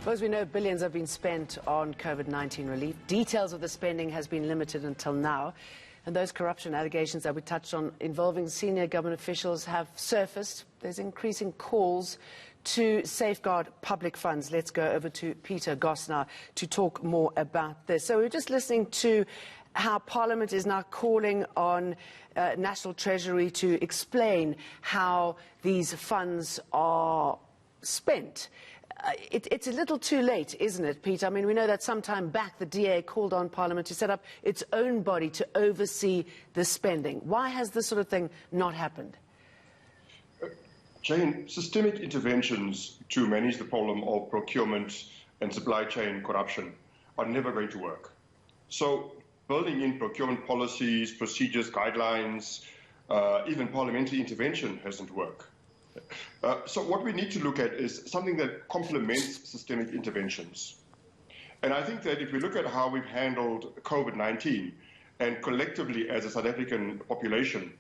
Well, as we know, billions have been spent on COVID-19 relief. Details of the spending has been limited until now. And those corruption allegations that we touched on involving senior government officials have surfaced. There's increasing calls to safeguard public funds. Let's go over to Peter Goss now to talk more about this. So we're just listening to how Parliament is now calling on National Treasury to explain how these funds are spent. It's a little too late, isn't it, Peter? I mean, we know that some time back the DA called on Parliament to set up its own body to oversee the spending. Why has this sort of thing not happened? Jane, systemic interventions to manage the problem of procurement and supply chain corruption are never going to work. So building in procurement policies, procedures, guidelines, even parliamentary intervention hasn't worked. So what we need to look at is something that complements systemic interventions. And I think that if we look at how we've handled COVID-19 and collectively as a South African population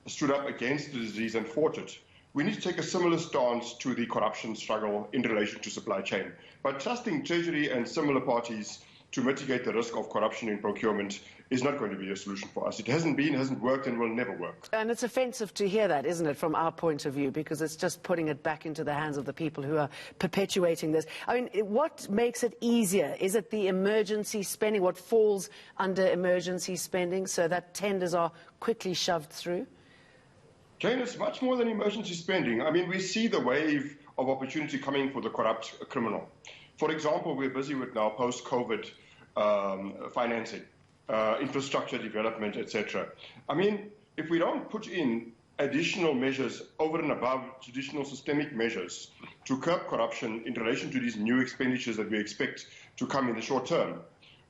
stood up against the disease and fought it, we need to take a similar stance to the corruption struggle in relation to supply chain. But trusting Treasury and similar parties to mitigate the risk of corruption in procurement is not going to be a solution for us. It hasn't been, hasn't worked, and will never work. And it's offensive to hear that, isn't it, from our point of view, because it's just putting it back into the hands of the people who are perpetuating this. I mean, what makes it easier? Is it the emergency spending, what falls under emergency spending, so that tenders are quickly shoved through? Jane, it's much more than emergency spending. I mean, we see the wave of opportunity coming for the corrupt criminal. For example, we're busy with now post-COVID financing, infrastructure development, etc. I mean, if we don't put in additional measures over and above traditional systemic measures to curb corruption in relation to these new expenditures that we expect to come in the short term,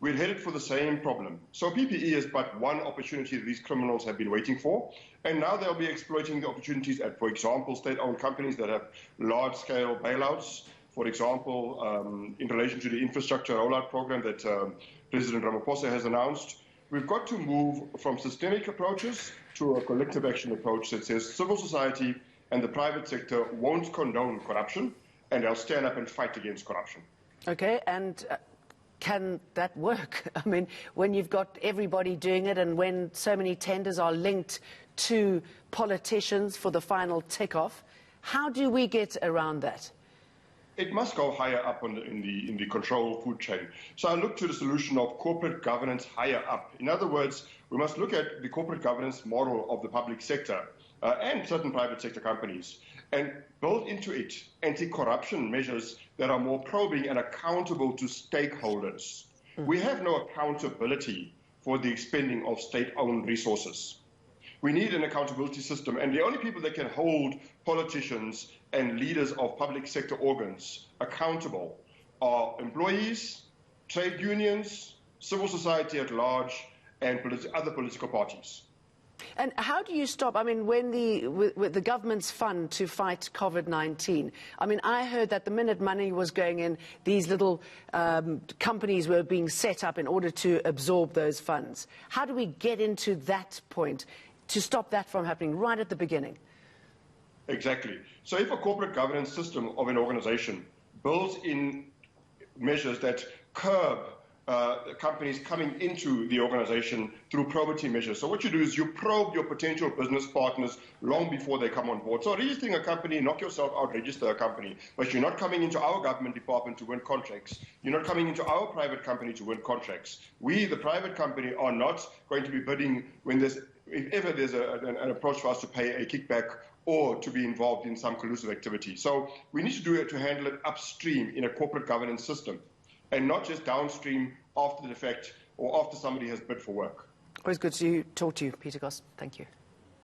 we're headed for the same problem. So PPE is but one opportunity that these criminals have been waiting for, and now they'll be exploiting the opportunities at, for example, state-owned companies that have large-scale bailouts. For example, in relation to the infrastructure rollout program that President Ramaphosa has announced, we've got to move from systemic approaches to a collective action approach that says civil society and the private sector won't condone corruption, and they'll stand up and fight against corruption. Okay, and can that work? I mean, when you've got everybody doing it and when so many tenders are linked to politicians for the final tick-off, how do we get around that? It must go higher up in the control food chain. So I look to the solution of corporate governance higher up. In other words, we must look at the corporate governance model of the public sector and certain private sector companies and build into it anti-corruption measures that are more probing and accountable to stakeholders. We have no accountability for the expending of state-owned resources. We need an accountability system, and the only people that can hold politicians and leaders of public sector organs accountable are employees, trade unions, civil society at large, and other political parties. And how do you stop, I mean, when with the government's fund to fight COVID-19, I mean, I heard that the minute money was going in, these little companies were being set up in order to absorb those funds. How do we get into that point to stop that from happening right at the beginning? Exactly. So if a corporate governance system of an organization builds in measures that curb companies coming into the organization through probity measures. So what you do is you probe your potential business partners long before they come on board. So registering a company, knock yourself out, register a company. But you're not coming into our government department to win contracts. You're not coming into our private company to win contracts. We, the private company, are not going to be bidding when there's, if ever there's an approach for us to pay a kickback or to be involved in some collusive activity. So we need to do it to handle it upstream in a corporate governance system, and not just downstream after the fact or after somebody has bid for work. Always good to talk to you, Peter Goss. Thank you.